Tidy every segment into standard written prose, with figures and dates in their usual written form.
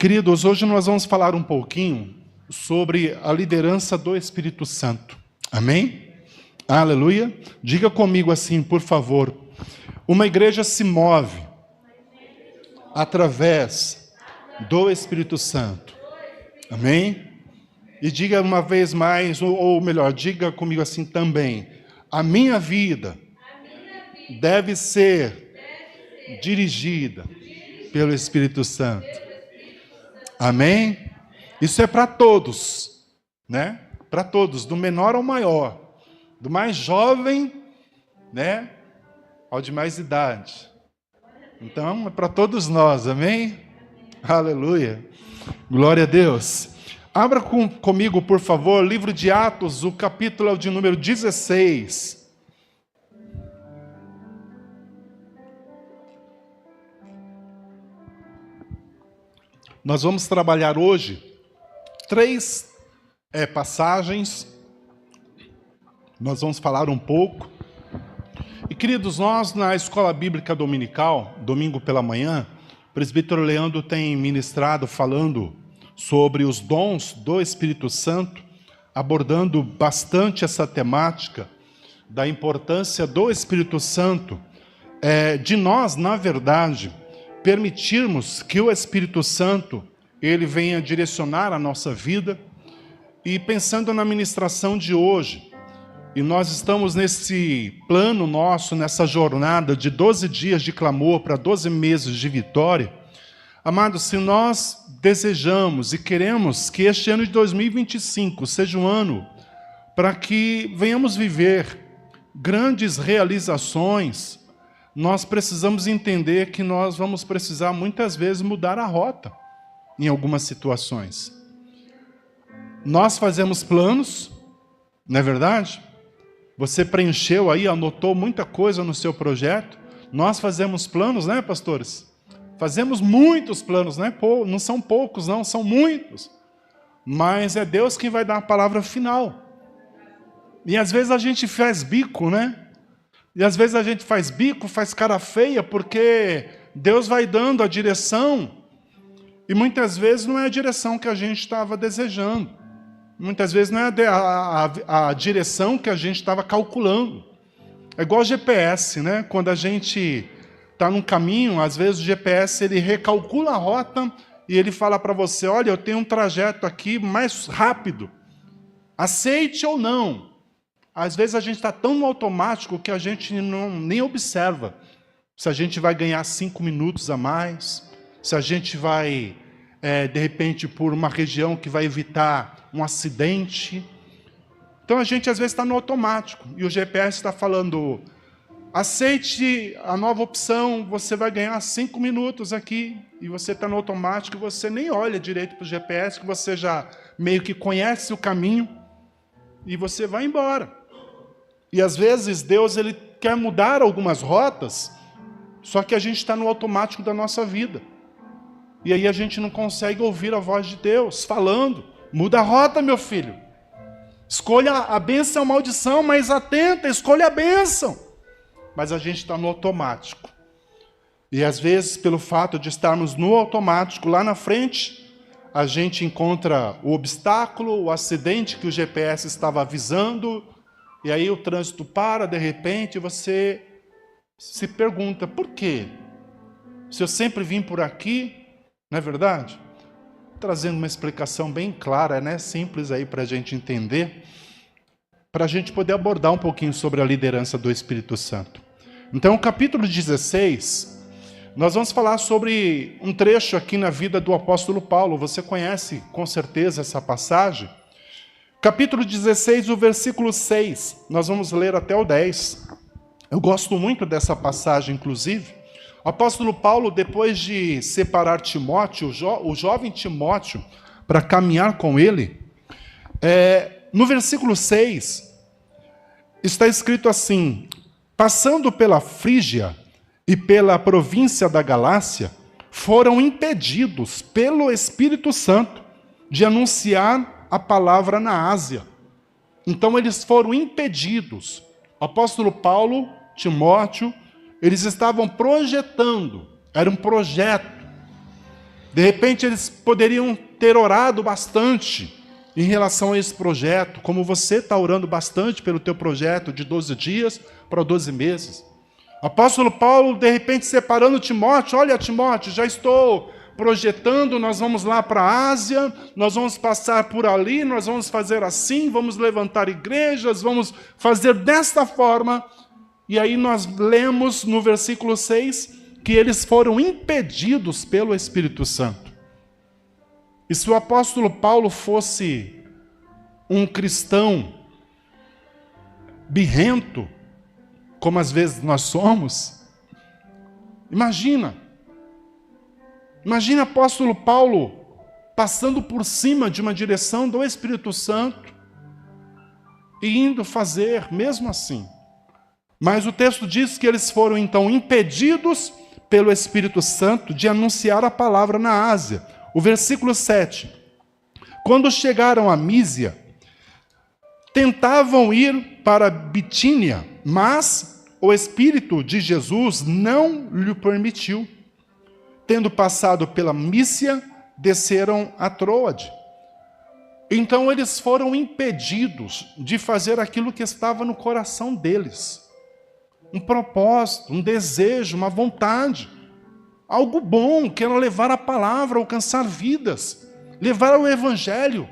Queridos, hoje nós vamos falar um pouquinho sobre a liderança do Espírito Santo. Amém? Aleluia. Diga comigo assim, por favor. Uma igreja se move através do Espírito Santo. Amém? E diga uma vez mais, ou melhor, diga comigo assim também. A minha vida deve ser dirigida pelo Espírito Santo. Amém? Isso é para todos, né? Para todos, do menor ao maior, do mais jovem, né, ao de mais idade. Então, é para todos nós, amém? Aleluia. Glória a Deus. Abra comigo, por favor, livro de Atos, o capítulo de número 16. Nós vamos trabalhar hoje 3 passagens. Nós vamos falar um pouco. E, queridos, nós na Escola Bíblica Dominical, domingo pela manhã, o presbítero Leandro tem ministrado falando sobre os dons do Espírito Santo, abordando bastante essa temática da importância do Espírito Santo, de nós, na verdade, permitirmos que o Espírito Santo ele venha direcionar a nossa vida. E pensando na ministração de hoje, e nós estamos nesse plano nosso, nessa jornada de 12 dias de clamor para 12 meses de vitória, amados, se nós desejamos e queremos que este ano de 2025 seja um ano para que venhamos viver grandes realizações, nós precisamos entender que nós vamos precisar muitas vezes mudar a rota em algumas situações. Nós fazemos planos, não é verdade? Você preencheu aí, anotou muita coisa no seu projeto. Nós fazemos planos, né, pastores? Fazemos muitos planos, né? Não são poucos, não, são muitos. Mas é Deus quem vai dar a palavra final. E às vezes a gente faz bico, né? E às vezes a gente faz bico, faz cara feia, porque Deus vai dando a direção, e muitas vezes não é a direção que a gente estava desejando. Muitas vezes não é a direção que a gente estava calculando. É igual GPS, né? Quando a gente está num caminho, às vezes o GPS ele recalcula a rota e ele fala para você, olha, eu tenho um trajeto aqui mais rápido. Aceite ou não. Às vezes a gente está tão no automático que a gente nem observa se a gente vai ganhar 5 minutos a mais, se a gente vai, de repente, por uma região que vai evitar um acidente. Então a gente às vezes está no automático e o GPS está falando, aceite a nova opção, você vai ganhar 5 minutos aqui, e você está no automático e você nem olha direito para o GPS, que você já meio que conhece o caminho e você vai embora. E às vezes Deus ele quer mudar algumas rotas, só que a gente está no automático da nossa vida. E aí a gente não consegue ouvir a voz de Deus falando, muda a rota, meu filho. Escolha a bênção ou a maldição, mas atenta, escolha a bênção. Mas a gente está no automático. E às vezes, pelo fato de estarmos no automático, lá na frente, a gente encontra o obstáculo, o acidente que o GPS estava avisando, e aí o trânsito para, de repente, você se pergunta, por quê? Se eu sempre vim por aqui, não é verdade? Trazendo uma explicação bem clara, né? Simples aí para a gente entender, para a gente poder abordar um pouquinho sobre a liderança do Espírito Santo. Então, o capítulo 16, nós vamos falar sobre um trecho aqui na vida do apóstolo Paulo. Você conhece com certeza essa passagem. Capítulo 16, o versículo 6, nós vamos ler até o 10. Eu gosto muito dessa passagem, inclusive. O apóstolo Paulo, depois de separar Timóteo, o jovem Timóteo, para caminhar com ele, no versículo 6, está escrito assim, passando pela Frígia e pela província da Galácia, foram impedidos pelo Espírito Santo de anunciar a palavra na Ásia. Então eles foram impedidos. O apóstolo Paulo, Timóteo, eles estavam projetando, era um projeto, De repente eles poderiam ter orado bastante em relação a esse projeto, como você está orando bastante pelo teu projeto de 12 dias para 12 meses. Apóstolo Paulo, de repente, separando Timóteo, olha, Timóteo, já estou projetando, nós vamos lá para a Ásia, nós vamos passar por ali, nós vamos fazer assim, vamos levantar igrejas, vamos fazer desta forma. E aí nós lemos no versículo 6 que eles foram impedidos pelo Espírito Santo. E se o apóstolo Paulo fosse um cristão birrento, como às vezes nós somos, imagina o apóstolo Paulo passando por cima de uma direção do Espírito Santo e indo fazer mesmo assim. Mas o texto diz que eles foram então impedidos pelo Espírito Santo de anunciar a palavra na Ásia. O versículo 7. Quando chegaram a Mísia, tentavam ir para Bitínia, mas o Espírito de Jesus não lhe permitiu. Tendo passado pela Mísia, desceram a Troade. Então eles foram impedidos de fazer aquilo que estava no coração deles. Um propósito, um desejo, uma vontade. Algo bom, que era levar a palavra, alcançar vidas, levar o evangelho.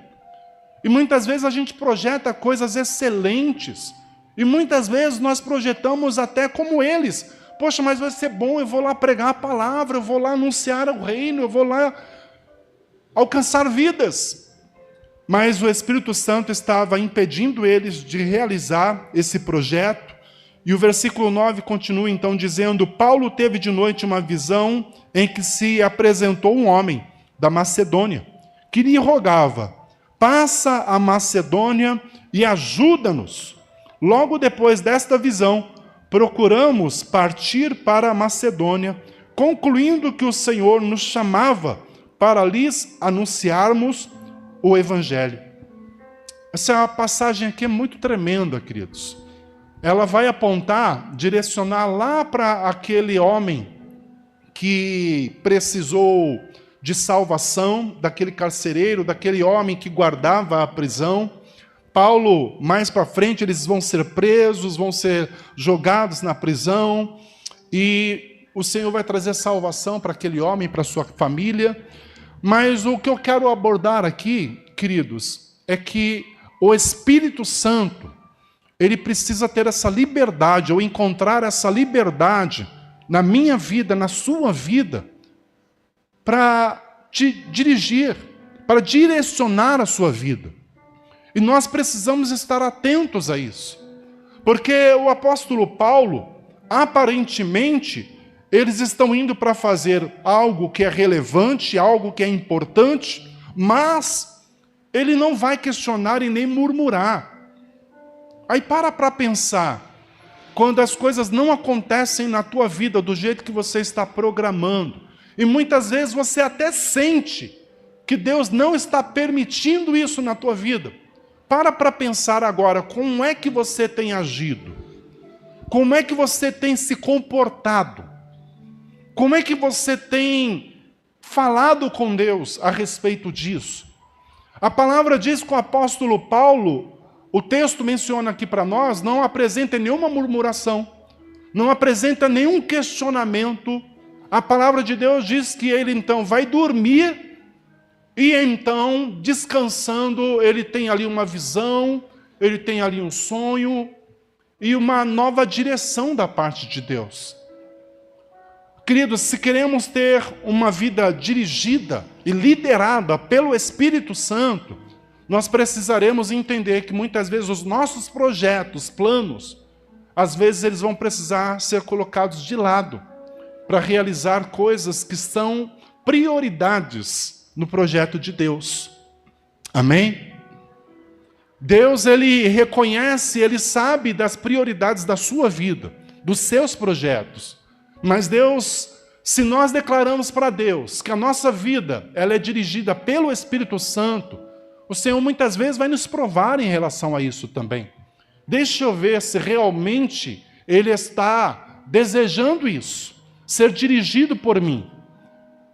E muitas vezes a gente projeta coisas excelentes. E muitas vezes nós projetamos até como eles. Poxa, mas vai ser bom, eu vou lá pregar a palavra, eu vou lá anunciar o reino, eu vou lá alcançar vidas. Mas o Espírito Santo estava impedindo eles de realizar esse projeto. E o versículo 9 continua então dizendo: Paulo teve de noite uma visão em que se apresentou um homem da Macedônia, que lhe rogava: passa a Macedônia e ajuda-nos. Logo depois desta visão, procuramos partir para a Macedônia, concluindo que o Senhor nos chamava para lhes anunciarmos o Evangelho. Essa passagem aqui é muito tremenda, queridos. Ela vai apontar, direcionar lá para aquele homem que precisou de salvação, daquele carcereiro, daquele homem que guardava a prisão. Paulo, mais para frente, eles vão ser presos, vão ser jogados na prisão, e o Senhor vai trazer salvação para aquele homem, para a sua família. Mas o que eu quero abordar aqui, queridos, é que o Espírito Santo, ele precisa ter essa liberdade, ou encontrar essa liberdade na minha vida, na sua vida, para te dirigir, para direcionar a sua vida. E nós precisamos estar atentos a isso. Porque o apóstolo Paulo, aparentemente, eles estão indo para fazer algo que é relevante, algo que é importante, mas ele não vai questionar e nem murmurar. Aí para pensar, quando as coisas não acontecem na tua vida do jeito que você está programando, e muitas vezes você até sente que Deus não está permitindo isso na tua vida. Para pensar agora, como é que você tem agido? Como é que você tem se comportado? Como é que você tem falado com Deus a respeito disso? A palavra diz que o apóstolo Paulo, o texto menciona aqui para nós, não apresenta nenhuma murmuração, não apresenta nenhum questionamento. A palavra de Deus diz que ele então vai dormir, e então, descansando, ele tem ali uma visão, ele tem ali um sonho, e uma nova direção da parte de Deus. Queridos, se queremos ter uma vida dirigida e liderada pelo Espírito Santo, nós precisaremos entender que muitas vezes os nossos projetos, planos, às vezes eles vão precisar ser colocados de lado para realizar coisas que são prioridades no projeto de Deus. Amém? Deus, ele reconhece, ele sabe das prioridades da sua vida, dos seus projetos. Mas Deus, se nós declaramos para Deus que a nossa vida ela é dirigida pelo Espírito Santo, o Senhor muitas vezes vai nos provar em relação a isso também. Deixa eu ver se realmente Ele está desejando isso, ser dirigido por mim.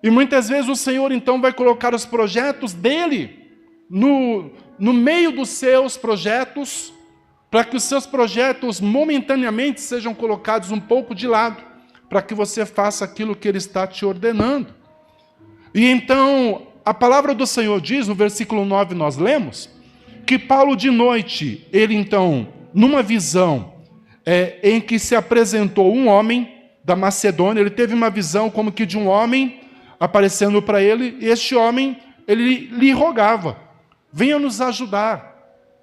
E muitas vezes o Senhor então vai colocar os projetos dele no meio dos seus projetos, para que os seus projetos momentaneamente sejam colocados um pouco de lado, para que você faça aquilo que ele está te ordenando. E então, a palavra do Senhor diz, no versículo 9 nós lemos, que Paulo de noite, ele então, numa visão em que se apresentou um homem da Macedônia, ele teve uma visão como que de um homem aparecendo para ele, e este homem, ele lhe rogava, venha nos ajudar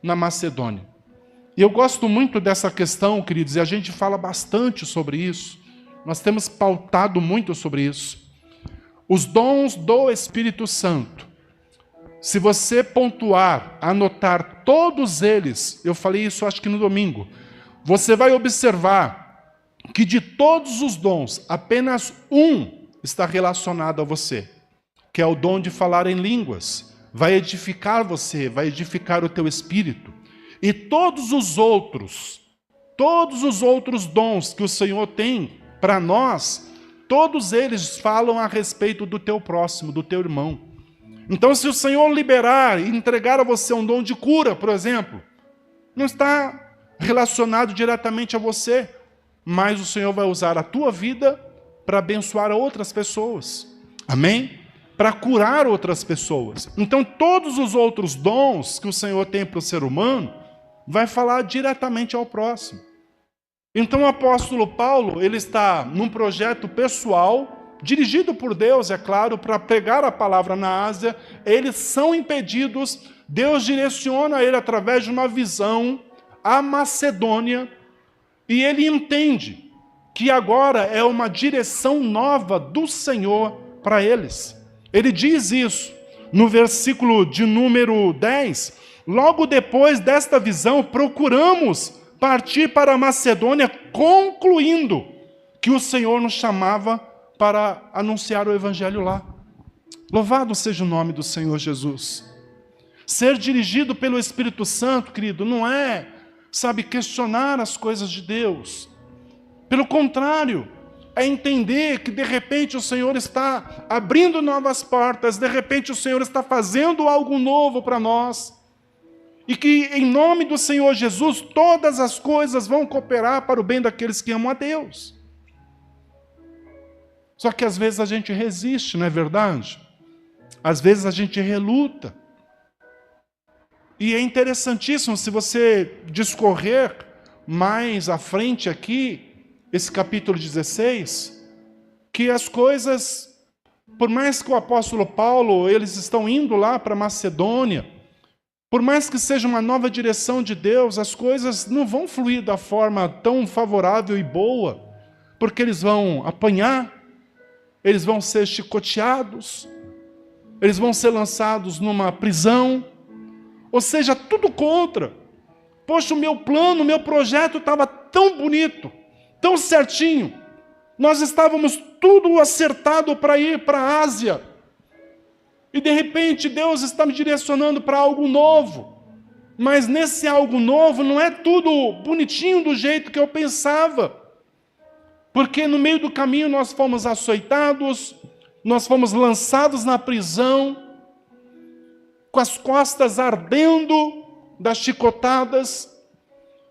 na Macedônia. E eu gosto muito dessa questão, queridos, e a gente fala bastante sobre isso, nós temos pautado muito sobre isso. Os dons do Espírito Santo, se você pontuar, anotar todos eles, eu falei isso acho que no domingo, você vai observar que de todos os dons, apenas um está relacionado a você, que é o dom de falar em línguas. Vai edificar você, vai edificar o teu espírito. E todos os outros dons que o Senhor tem para nós, todos eles falam a respeito do teu próximo, do teu irmão. Então, se o Senhor liberar e entregar a você um dom de cura, por exemplo, não está relacionado diretamente a você, mas o Senhor vai usar a tua vida para abençoar outras pessoas. Amém? Para curar outras pessoas. Então, todos os outros dons que o Senhor tem para o ser humano, vai falar diretamente ao próximo. Então, o apóstolo Paulo, ele está num projeto pessoal, dirigido por Deus, é claro, para pregar a palavra na Ásia. Eles são impedidos, Deus direciona ele através de uma visão à Macedônia, e ele entende que agora é uma direção nova do Senhor para eles. Ele diz isso no versículo de número 10. Logo depois desta visão, procuramos partir para a Macedônia, concluindo que o Senhor nos chamava para anunciar o Evangelho lá. Louvado seja o nome do Senhor Jesus. Ser dirigido pelo Espírito Santo, querido, não é, questionar as coisas de Deus. Pelo contrário, é entender que de repente o Senhor está abrindo novas portas, de repente o Senhor está fazendo algo novo para nós. E que em nome do Senhor Jesus, todas as coisas vão cooperar para o bem daqueles que amam a Deus. Só que às vezes a gente resiste, não é verdade? Às vezes a gente reluta. E é interessantíssimo, se você discorrer mais à frente aqui, esse capítulo 16, que as coisas, por mais que o apóstolo Paulo, eles estão indo lá para Macedônia, por mais que seja uma nova direção de Deus, as coisas não vão fluir da forma tão favorável e boa, porque eles vão apanhar, eles vão ser chicoteados, eles vão ser lançados numa prisão, ou seja, tudo contra. Poxa, o meu plano, o meu projeto estava tão bonito, tão certinho. Nós estávamos tudo acertado para ir para a Ásia. E de repente Deus está me direcionando para algo novo. Mas nesse algo novo não é tudo bonitinho do jeito que eu pensava. Porque no meio do caminho nós fomos açoitados, nós fomos lançados na prisão, com as costas ardendo das chicotadas.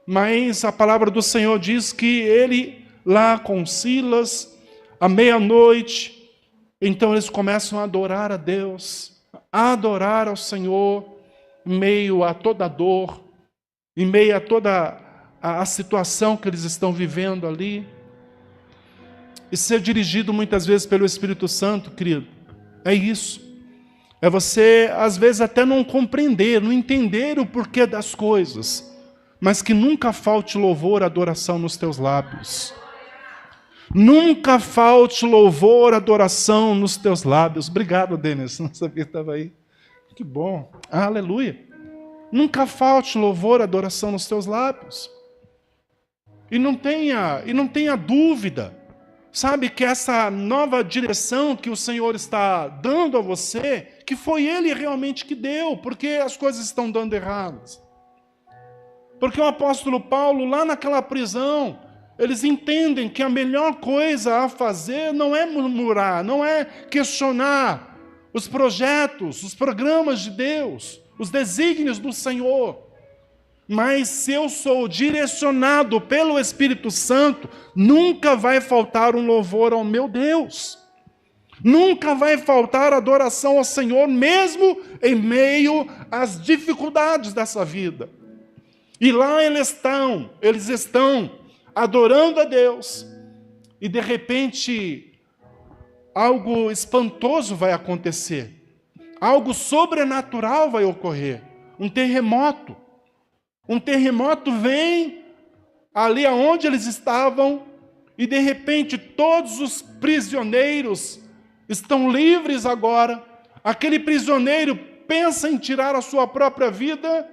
Mas a palavra do Senhor diz que ele, lá com Silas, à meia-noite, então eles começam a adorar a Deus, a adorar ao Senhor, em meio a toda a dor, em meio a toda a situação que eles estão vivendo ali. E ser dirigido muitas vezes pelo Espírito Santo, querido, é isso. É você, às vezes, até não compreender, não entender o porquê das coisas, mas que nunca falte louvor, adoração nos teus lábios. Nunca falte louvor, adoração nos teus lábios. Obrigado, Denis, não sabia que estava aí. Que bom, aleluia. Nunca falte louvor, adoração nos teus lábios. E não tenha dúvida, sabe, que essa nova direção que o Senhor está dando a você, que foi Ele realmente que deu, porque as coisas estão dando erradas. Porque o apóstolo Paulo, lá naquela prisão, Eles entendem que a melhor coisa a fazer não é murmurar, não é questionar os projetos, os programas de Deus, os desígnios do Senhor. Mas se eu sou direcionado pelo Espírito Santo, nunca vai faltar um louvor ao meu Deus. Nunca vai faltar adoração ao Senhor, mesmo em meio às dificuldades dessa vida. E lá eles estão adorando a Deus, e de repente algo espantoso vai acontecer, algo sobrenatural vai ocorrer, um terremoto vem ali aonde eles estavam, e de repente todos os prisioneiros estão livres agora. Aquele prisioneiro pensa em tirar a sua própria vida,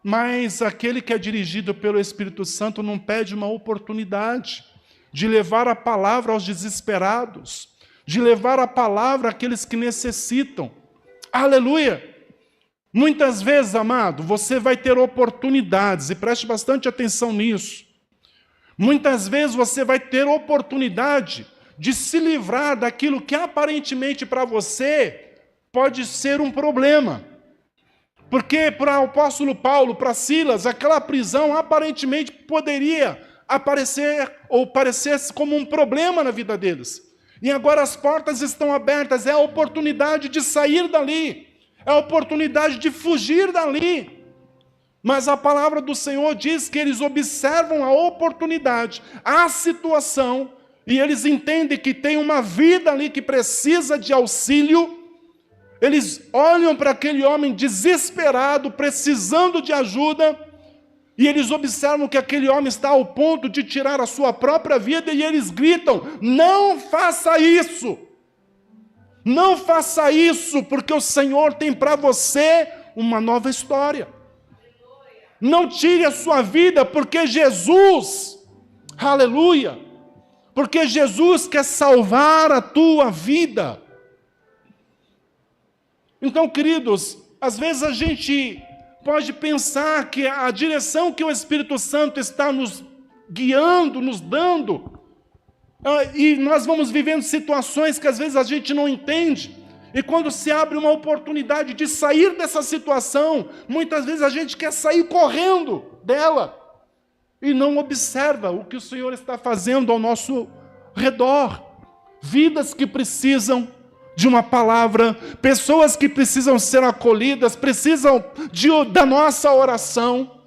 mas aquele que é dirigido pelo Espírito Santo não perde uma oportunidade de levar a palavra aos desesperados, de levar a palavra àqueles que necessitam. Aleluia! Muitas vezes, amado, você vai ter oportunidades, e preste bastante atenção nisso. Muitas vezes você vai ter oportunidade de se livrar daquilo que aparentemente para você pode ser um problema. Porque para o apóstolo Paulo, para Silas, aquela prisão aparentemente poderia parecer como um problema na vida deles. E agora as portas estão abertas, é a oportunidade de sair dali, é a oportunidade de fugir dali. Mas a palavra do Senhor diz que eles observam a oportunidade, a situação, e eles entendem que tem uma vida ali que precisa de auxílio. Eles olham para aquele homem desesperado, precisando de ajuda, e eles observam que aquele homem está ao ponto de tirar a sua própria vida, e eles gritam: não faça isso! Não faça isso, porque o Senhor tem para você uma nova história. Não tire a sua vida, porque Jesus, aleluia, porque Jesus quer salvar a tua vida. Então, queridos, às vezes a gente pode pensar que a direção que o Espírito Santo está nos guiando, nos dando, e nós vamos vivendo situações que às vezes a gente não entende, e quando se abre uma oportunidade de sair dessa situação, muitas vezes a gente quer sair correndo dela, e não observa o que o Senhor está fazendo ao nosso redor. Vidas que precisam de uma palavra, pessoas que precisam ser acolhidas, precisam da nossa oração.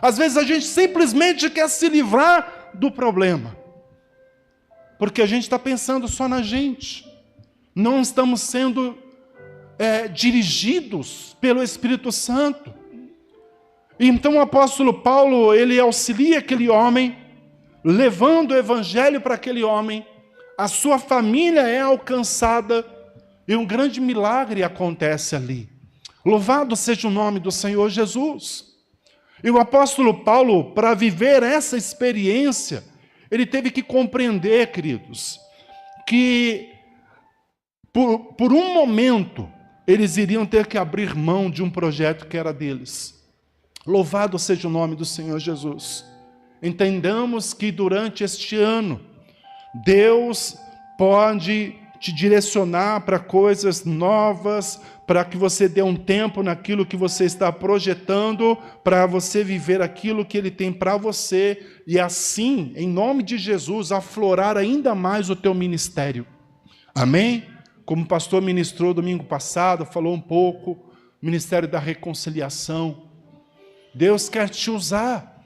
Às vezes a gente simplesmente quer se livrar do problema, porque a gente está pensando só na gente, não estamos sendo dirigidos pelo Espírito Santo. Então o apóstolo Paulo, ele auxilia aquele homem, levando o evangelho para aquele homem. A sua família é alcançada e um grande milagre acontece ali. Louvado seja o nome do Senhor Jesus. E o apóstolo Paulo, para viver essa experiência, ele teve que compreender, queridos, que por um momento eles iriam ter que abrir mão de um projeto que era deles. Louvado seja o nome do Senhor Jesus. Entendamos que durante este ano, Deus pode te direcionar para coisas novas, para que você dê um tempo naquilo que você está projetando, para você viver aquilo que Ele tem para você, e assim, em nome de Jesus, aflorar ainda mais o teu ministério. Amém? Como o pastor ministrou domingo passado, falou um pouco, Ministério da Reconciliação. Deus quer te usar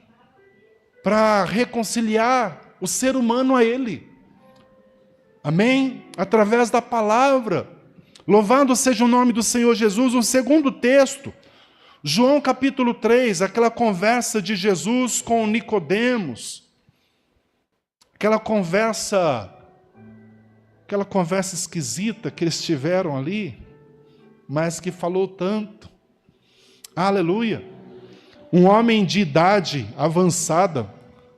para reconciliar o ser humano a Ele. Amém? Através da palavra. Louvado seja o nome do Senhor Jesus. Um segundo texto, João capítulo 3, aquela conversa de Jesus com Nicodemos. Aquela conversa esquisita que eles tiveram ali, mas que falou tanto. Aleluia. Um homem de idade avançada,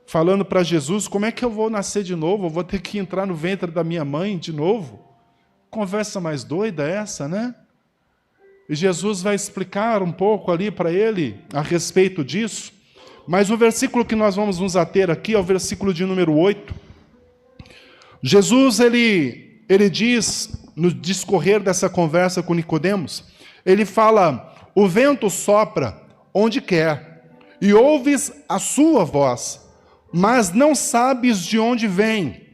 falando para Jesus: como é que eu vou nascer de novo? Eu vou ter que entrar no ventre da minha mãe de novo? Conversa mais doida essa, né? E Jesus vai explicar um pouco ali para ele a respeito disso. Mas o versículo que nós vamos nos ater aqui é o versículo de número 8. Jesus, ele diz, no discorrer dessa conversa com Nicodemos, ele fala: o vento sopra onde quer, e ouves a sua voz, mas não sabes de onde vem,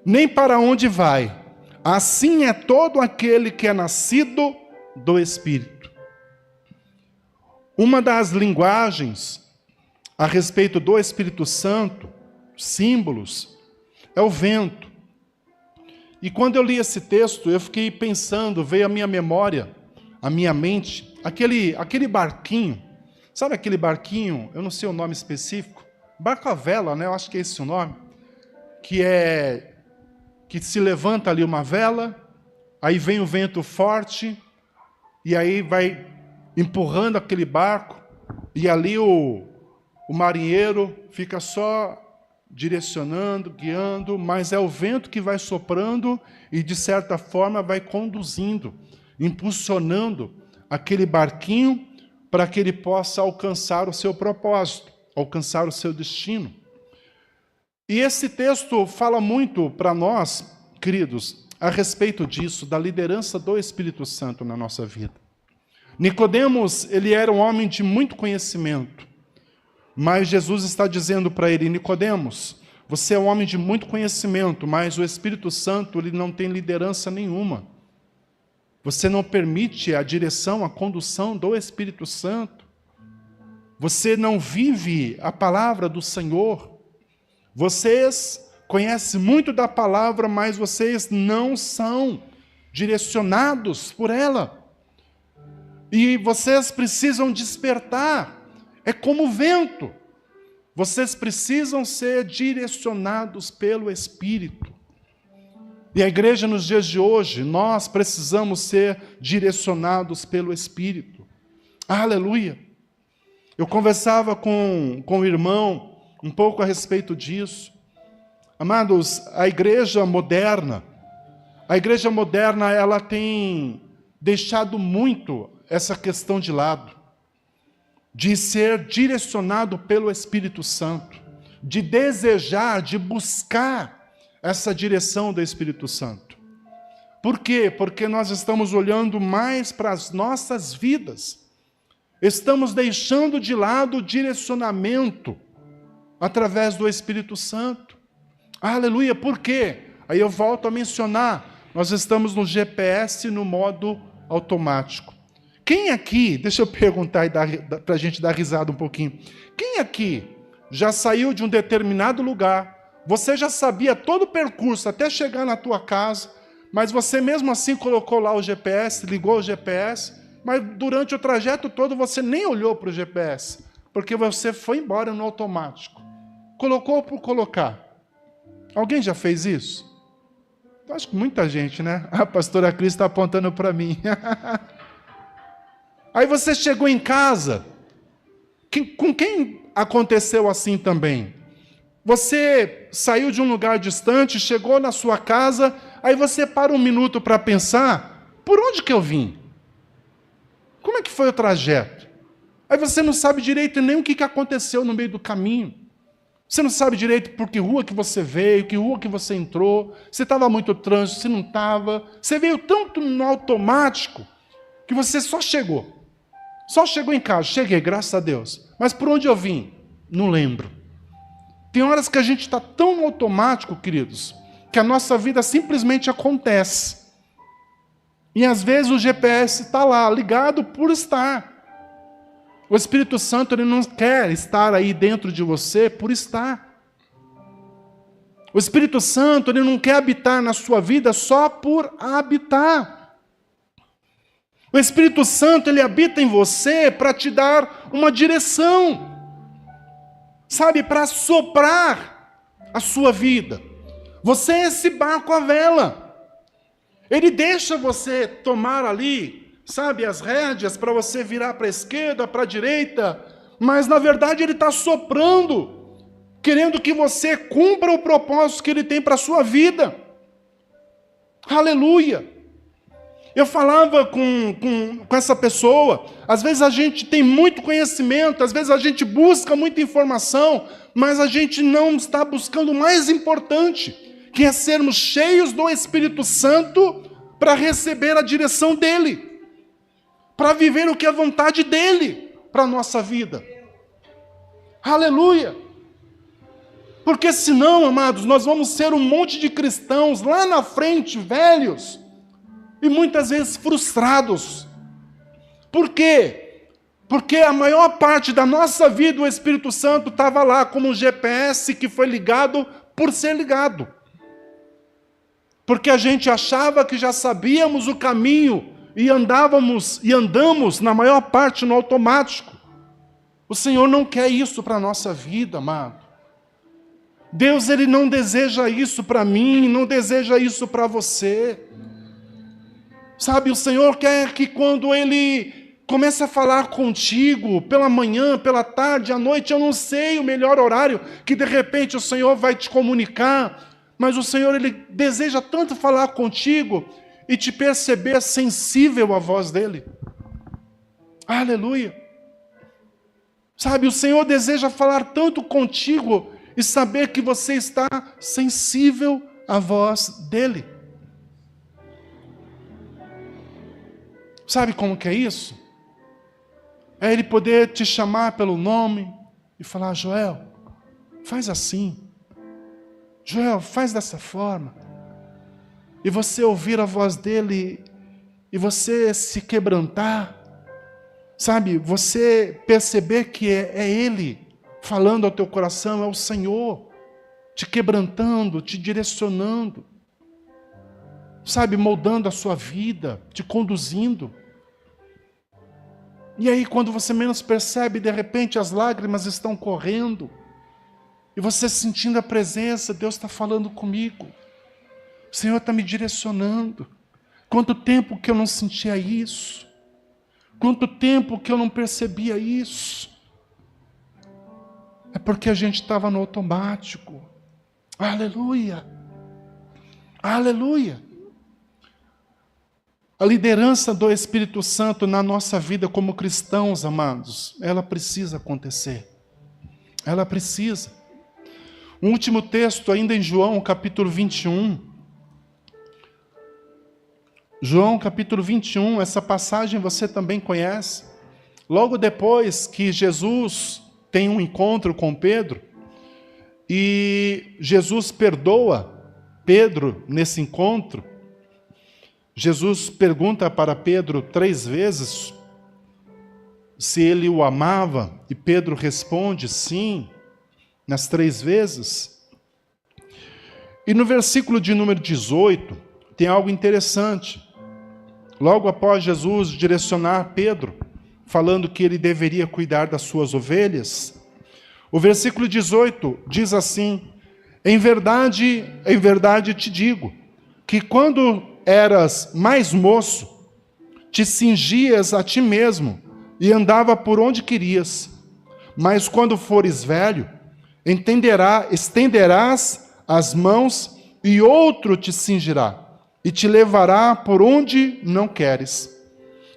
nem para onde vai. Assim é todo aquele que é nascido do Espírito. Uma das linguagens a respeito do Espírito Santo, símbolos, é o vento. E quando eu li esse texto, eu fiquei pensando, veio à minha memória, à minha mente, aquele barquinho, sabe aquele barquinho, eu não sei o nome específico, barco à vela, né? Eu acho que é esse o nome, que se levanta ali uma vela, aí vem o vento forte, e aí vai empurrando aquele barco, e ali o marinheiro fica só direcionando, guiando, mas é o vento que vai soprando e, de certa forma, vai conduzindo, impulsionando aquele barquinho para que ele possa alcançar o seu propósito, alcançar o seu destino. E esse texto fala muito para nós, queridos, a respeito disso, da liderança do Espírito Santo na nossa vida. Nicodemos, ele era um homem de muito conhecimento, mas Jesus está dizendo para ele: Nicodemos, você é um homem de muito conhecimento, mas o Espírito Santo, ele não tem liderança nenhuma. Você não permite a direção, a condução do Espírito Santo. Você não vive a palavra do Senhor. Vocês conhecem muito da palavra, mas vocês não são direcionados por ela. E vocês precisam despertar. É como o vento. Vocês precisam ser direcionados pelo Espírito. E a igreja nos dias de hoje, nós precisamos ser direcionados pelo Espírito. Aleluia! Eu conversava com o irmão um pouco a respeito disso. Amados, a igreja moderna, ela tem deixado muito essa questão de lado, de ser direcionado pelo Espírito Santo, de desejar, de buscar essa direção do Espírito Santo. Por quê? Porque nós estamos olhando mais para as nossas vidas. Estamos deixando de lado o direcionamento através do Espírito Santo. Aleluia! Por quê? Aí eu volto a mencionar, nós estamos no GPS no modo automático. Quem aqui, deixa eu perguntar para a gente dar risada um pouquinho. Quem aqui já saiu de um determinado lugar, você já sabia todo o percurso até chegar na tua casa, mas você mesmo assim colocou lá o GPS, ligou o GPS, mas durante o trajeto todo você nem olhou para o GPS, porque você foi embora no automático. Colocou por colocar. Alguém já fez isso? Eu acho que muita gente, né? A pastora Cris está apontando para mim. Aí você chegou em casa, com quem aconteceu assim também? Você saiu de um lugar distante, chegou na sua casa, aí você para um minuto para pensar: por onde que eu vim? Como é que foi o trajeto? Aí você não sabe direito nem o que aconteceu no meio do caminho. Você não sabe direito por que rua que você veio, que rua que você entrou, se estava muito trânsito, se não estava. Você veio tanto no automático que você só chegou. Só chegou em casa, cheguei, graças a Deus. Mas por onde eu vim? Não lembro. Tem horas que a gente está tão no automático, queridos, que a nossa vida simplesmente acontece. E às vezes o GPS está lá, ligado por estar. O Espírito Santo, ele não quer estar aí dentro de você por estar. O Espírito Santo, ele não quer habitar na sua vida só por habitar. O Espírito Santo, ele habita em você para te dar uma direção, sabe, para soprar a sua vida. Você é esse barco à vela. Ele deixa você tomar ali, sabe, as rédeas para você virar para a esquerda, para a direita, mas na verdade ele está soprando, querendo que você cumpra o propósito que ele tem para a sua vida. Aleluia! Eu falava com essa pessoa, às vezes a gente tem muito conhecimento, às vezes a gente busca muita informação, mas a gente não está buscando o mais importante, que é sermos cheios do Espírito Santo para receber a direção dEle, para viver o que é vontade dEle para a nossa vida. Aleluia! Porque senão, amados, nós vamos ser um monte de cristãos lá na frente, velhos, e muitas vezes frustrados. Por quê? Porque a maior parte da nossa vida, o Espírito Santo estava lá como um GPS que foi ligado por ser ligado. Porque a gente achava que já sabíamos o caminho e andamos na maior parte no automático. O Senhor não quer isso para a nossa vida, amado. Deus, Ele não deseja isso para mim, não deseja isso para você. Sabe, o Senhor quer que quando Ele comece a falar contigo, pela manhã, pela tarde, à noite, eu não sei o melhor horário, que de repente o Senhor vai te comunicar, mas o Senhor, Ele deseja tanto falar contigo e te perceber sensível à voz dEle. Aleluia! Sabe, o Senhor deseja falar tanto contigo e saber que você está sensível à voz dEle. Sabe como que é isso? É Ele poder te chamar pelo nome e falar: Joel, faz assim. Joel, faz dessa forma. E você ouvir a voz dEle e você se quebrantar. Sabe, você perceber que é Ele falando ao teu coração, é o Senhor te quebrantando, te direcionando. Sabe, moldando a sua vida, te conduzindo. E aí, quando você menos percebe, de repente as lágrimas estão correndo, e você sentindo a presença, Deus está falando comigo, o Senhor está me direcionando. Quanto tempo que eu não sentia isso, quanto tempo que eu não percebia isso. É porque a gente estava no automático. Aleluia, aleluia. A liderança do Espírito Santo na nossa vida como cristãos, amados, ela precisa acontecer. Ela precisa. Um último texto ainda em João, capítulo 21. João, capítulo 21, essa passagem você também conhece. Logo depois que Jesus tem um encontro com Pedro, e Jesus perdoa Pedro nesse encontro, Jesus pergunta para Pedro 3 vezes se ele o amava, e Pedro responde sim, nas 3 vezes. E no versículo de número 18, tem algo interessante. Logo após Jesus direcionar Pedro, falando que ele deveria cuidar das suas ovelhas, o versículo 18 diz assim: em verdade te digo, que quando eras mais moço, te cingias a ti mesmo e andava por onde querias. Mas quando fores velho, estenderás as mãos e outro te cingirá e te levará por onde não queres.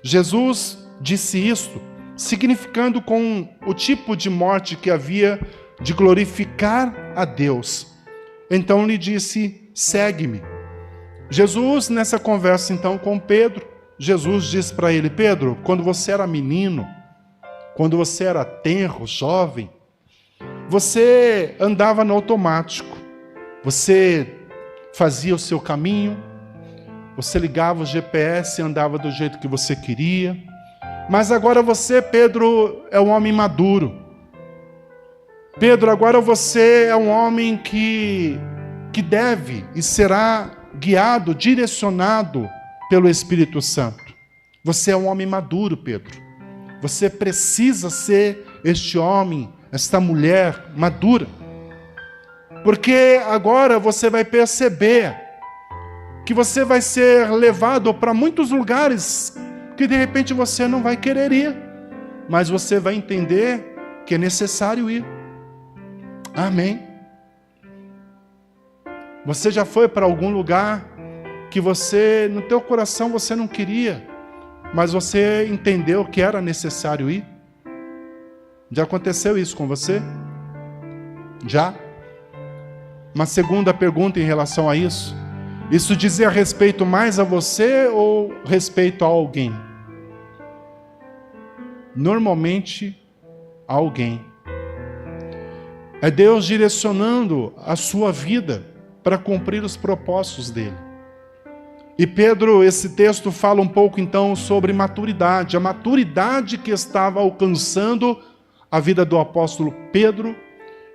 Jesus disse isto, significando com o tipo de morte que havia de glorificar a Deus. Então lhe disse: segue-me. Jesus, nessa conversa então com Pedro, Jesus disse para ele: Pedro, quando você era menino, quando você era tenro, jovem, você andava no automático, você fazia o seu caminho, você ligava o GPS e andava do jeito que você queria. Mas agora você, Pedro, é um homem maduro. Pedro, agora você é um homem que deve e será guiado, direcionado pelo Espírito Santo. Você é um homem maduro, Pedro. Você precisa ser este homem, esta mulher madura. Porque agora você vai perceber que você vai ser levado para muitos lugares que de repente você não vai querer ir, mas você vai entender que é necessário ir. Amém? Você já foi para algum lugar que você, no teu coração, você não queria, mas você entendeu que era necessário ir? Já aconteceu isso com você? Já? Uma segunda pergunta em relação a isso. Isso dizia respeito mais a você ou respeito a alguém? Normalmente, a alguém. É Deus direcionando a sua vida para cumprir os propósitos dele. E Pedro, esse texto fala um pouco então sobre maturidade. A maturidade que estava alcançando a vida do apóstolo Pedro,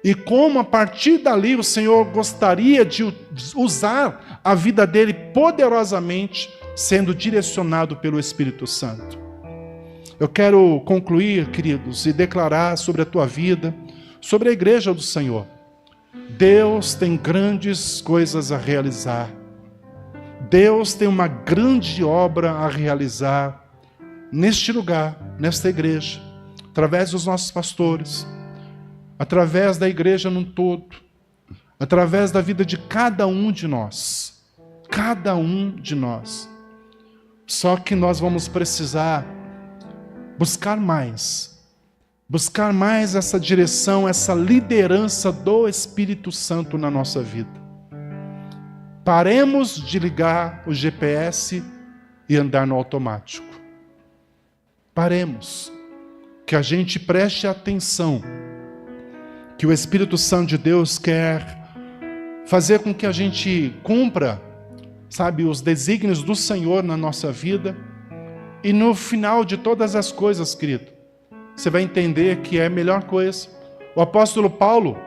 e como a partir dali o Senhor gostaria de usar a vida dele poderosamente, sendo direcionado pelo Espírito Santo. Eu quero concluir, queridos, e declarar sobre a tua vida, sobre a igreja do Senhor. Deus tem grandes coisas a realizar. Deus tem uma grande obra a realizar neste lugar, nesta igreja, através dos nossos pastores, através da igreja num todo, através da vida de cada um de nós. Cada um de nós. Só que nós vamos precisar buscar mais essa direção, essa liderança do Espírito Santo na nossa vida. Paremos de ligar o GPS e andar no automático. Paremos. Que a gente preste atenção. Que o Espírito Santo de Deus quer fazer com que a gente cumpra, sabe, os desígnios do Senhor na nossa vida. E no final de todas as coisas, querido, você vai entender que é a melhor coisa. O apóstolo Paulo,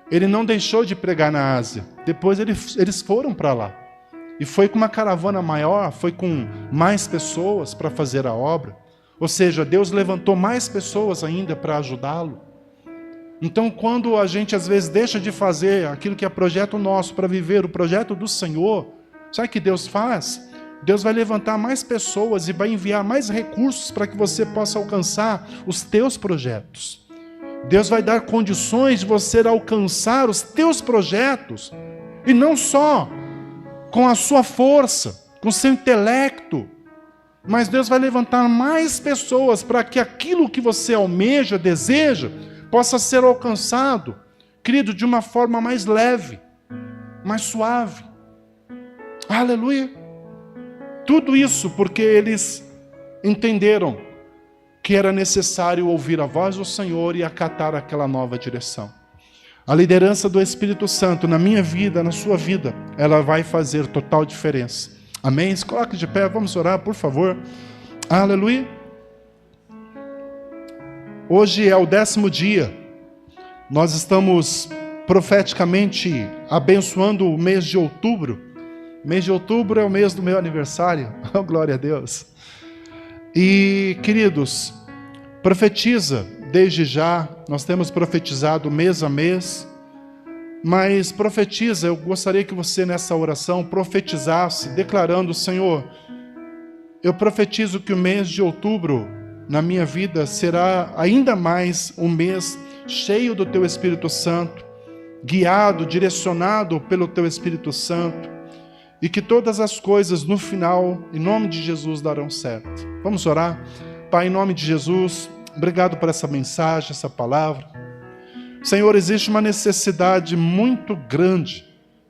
ele não deixou de pregar na Ásia. Depois eles foram para lá. E foi com uma caravana maior, foi com mais pessoas para fazer a obra. Ou seja, Deus levantou mais pessoas ainda para ajudá-lo. Então, quando a gente às vezes deixa de fazer aquilo que é projeto nosso para viver o projeto do Senhor, sabe o que Deus faz? Deus vai levantar mais pessoas e vai enviar mais recursos para que você possa alcançar os teus projetos. Deus vai dar condições de você alcançar os teus projetos, e não só com a sua força, com o seu intelecto, mas Deus vai levantar mais pessoas para que aquilo que você almeja, deseja, possa ser alcançado, querido, de uma forma mais leve, mais suave. Aleluia! Tudo isso porque eles entenderam que era necessário ouvir a voz do Senhor e acatar aquela nova direção. A liderança do Espírito Santo na minha vida, na sua vida, ela vai fazer total diferença. Amém? Se coloque de pé, vamos orar, por favor. Aleluia! Hoje é o 10º dia. Nós estamos profeticamente abençoando o mês de outubro. O mês de outubro é o mês do meu aniversário. Oh, glória a Deus. E, queridos, profetiza desde já. Nós temos profetizado mês a mês. Mas profetiza, eu gostaria que você nessa oração profetizasse, declarando: Senhor, eu profetizo que o mês de outubro na minha vida será ainda mais um mês cheio do Teu Espírito Santo, guiado, direcionado pelo Teu Espírito Santo, e que todas as coisas no final, em nome de Jesus, darão certo. Vamos orar? Pai, em nome de Jesus, obrigado por essa mensagem, essa palavra. Senhor, existe uma necessidade muito grande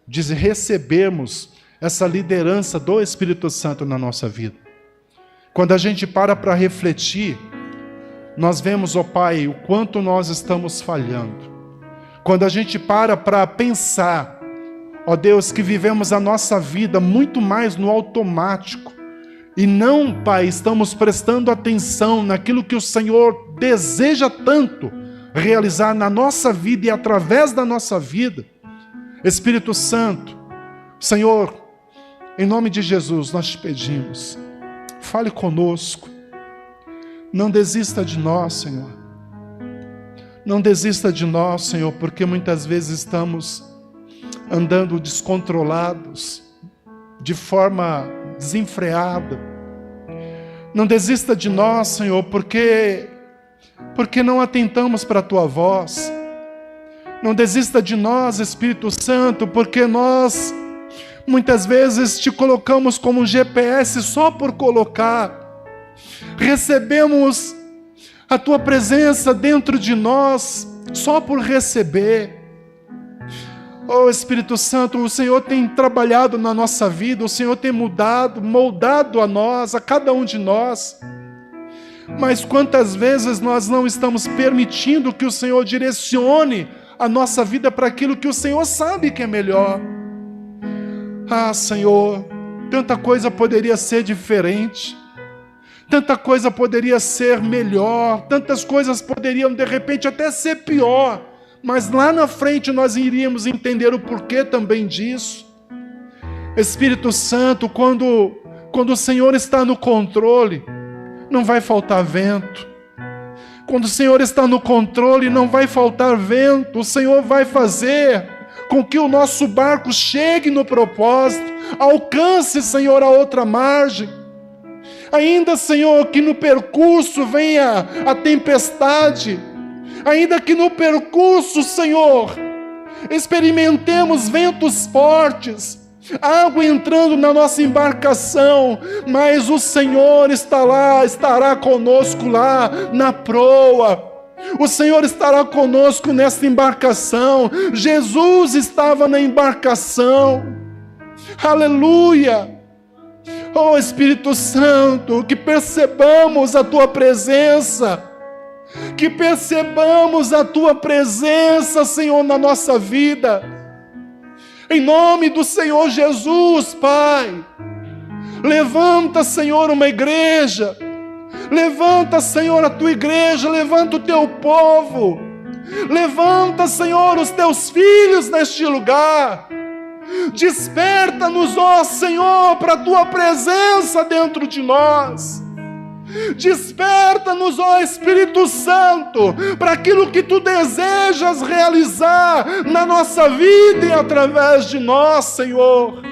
de recebermos essa liderança do Espírito Santo na nossa vida. Quando a gente para refletir, nós vemos, ó Pai, o quanto nós estamos falhando. Quando a gente para pensar, ó Deus, que vivemos a nossa vida muito mais no automático, e não, Pai, estamos prestando atenção naquilo que o Senhor deseja tanto realizar na nossa vida e através da nossa vida. Espírito Santo, Senhor, em nome de Jesus, nós te pedimos, fale conosco, não desista de nós, Senhor. Não desista de nós, Senhor, porque muitas vezes estamos andando descontrolados, de forma desenfreada. Não desista de nós, Senhor, porque não atentamos para a Tua voz. Não desista de nós, Espírito Santo, porque nós Muitas vezes te colocamos como um GPS só por colocar. Recebemos a tua presença dentro de nós só por receber. Oh Espírito Santo, o Senhor tem trabalhado na nossa vida, o Senhor tem moldado a nós, a cada um de nós. Mas quantas vezes nós não estamos permitindo que o Senhor direcione a nossa vida para aquilo que o Senhor sabe que é melhor? Ah, Senhor, tanta coisa poderia ser diferente, tanta coisa poderia ser melhor, tantas coisas poderiam de repente até ser pior, mas lá na frente nós iríamos entender o porquê também disso. Espírito Santo, quando o Senhor está no controle, não vai faltar vento. Quando o Senhor está no controle, não vai faltar vento. O Senhor vai fazer com que o nosso barco chegue no propósito, alcance, Senhor, a outra margem. Ainda, Senhor, que no percurso venha a tempestade, ainda que no percurso, Senhor, experimentemos ventos fortes, água entrando na nossa embarcação, mas o Senhor estará conosco lá na proa. O Senhor estará conosco nesta embarcação. Jesus estava na embarcação. Aleluia! Oh Espírito Santo, que percebamos a Tua presença, que percebamos a Tua presença, Senhor, na nossa vida. Em nome do Senhor Jesus, Pai, levanta, Senhor, uma igreja. Levanta, Senhor, a Tua igreja, levanta o Teu povo. Levanta, Senhor, os Teus filhos neste lugar. Desperta-nos, ó Senhor, para a Tua presença dentro de nós. Desperta-nos, ó Espírito Santo, para aquilo que Tu desejas realizar na nossa vida e através de nós, Senhor.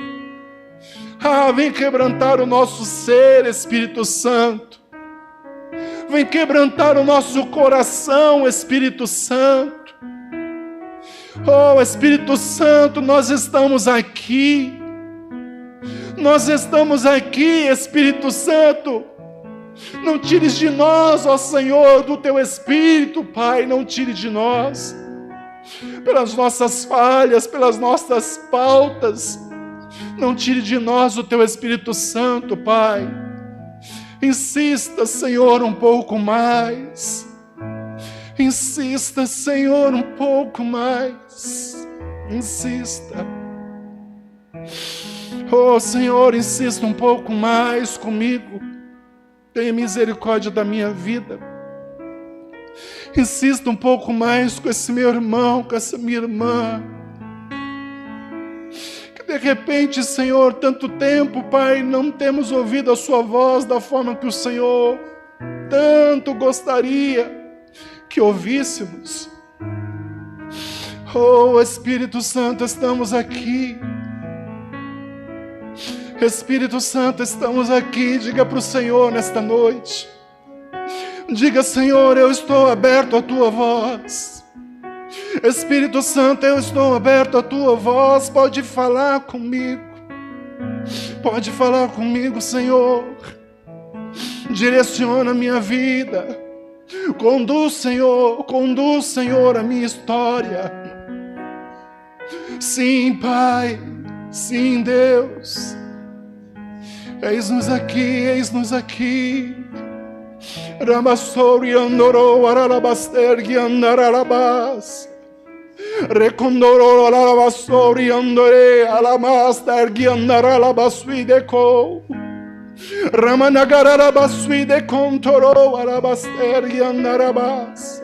Ah, vem quebrantar o nosso ser, Espírito Santo. Vem quebrantar o nosso coração, Espírito Santo. Oh, Espírito Santo, nós estamos aqui. Nós estamos aqui, Espírito Santo. Não tires de nós, ó Senhor, do Teu Espírito, Pai, não tire de nós. Pelas nossas falhas, pelas nossas faltas, não tire de nós o Teu Espírito Santo, Pai. Insista, Senhor, um pouco mais. Insista, Senhor, um pouco mais. Insista. Oh, Senhor, insista um pouco mais comigo. Tenha misericórdia da minha vida. Insista um pouco mais com esse meu irmão, com essa minha irmã. Que de repente, Senhor, tanto tempo, Pai, não temos ouvido a Sua voz da forma que o Senhor tanto gostaria que ouvíssemos. Oh, Espírito Santo, estamos aqui. Espírito Santo, estamos aqui. Diga para o Senhor nesta noite. Diga, Senhor, eu estou aberto à Tua voz. Espírito Santo, eu estou aberto à Tua voz. Pode falar comigo. Pode falar comigo, Senhor. Direciona a minha vida. Conduz, Senhor, a minha história. Sim, Pai. Sim, Deus. Eis-nos aqui. Ramassori andoro aralabastergi andaralabas. Recondoro aralabassori andore alamastergi andaralabasuideko. Ramanagaralabasuide contoro arabastergi andarabas.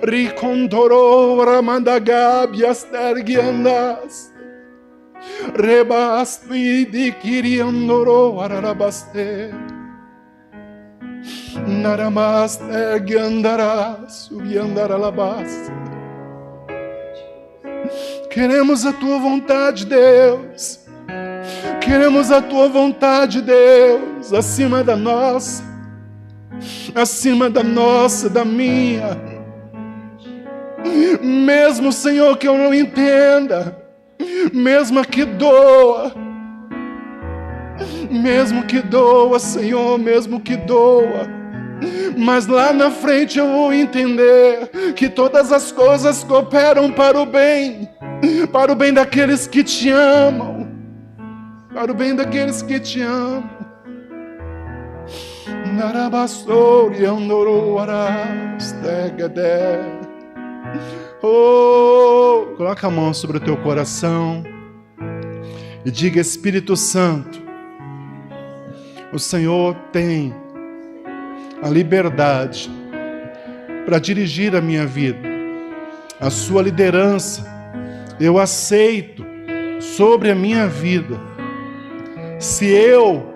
Ricondoro ramandagabiastergi andas. Rebasti di kiriandoro ararabaste. Naramaste giandaras ubiandaralabas. Queremos a Tua vontade, Deus. Queremos a Tua vontade, Deus, acima da nossa, da minha. Mesmo, Senhor, que eu não entenda, mesmo que doa, Senhor, mesmo que doa, mas lá na frente eu vou entender que todas as coisas cooperam para o bem daqueles que te amam, para o bem daqueles que te amam. Oh, coloca a mão sobre o teu coração e diga: Espírito Santo, o Senhor tem a liberdade para dirigir a minha vida. A sua liderança eu aceito sobre a minha vida. Se eu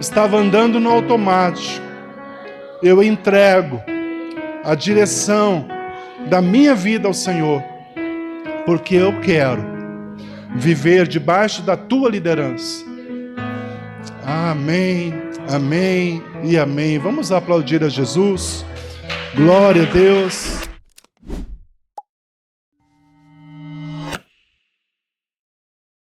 estava andando no automático, eu entrego a direção da minha vida ao Senhor, porque eu quero viver debaixo da tua liderança. Amém, amém e amém. Vamos aplaudir a Jesus. Glória a Deus.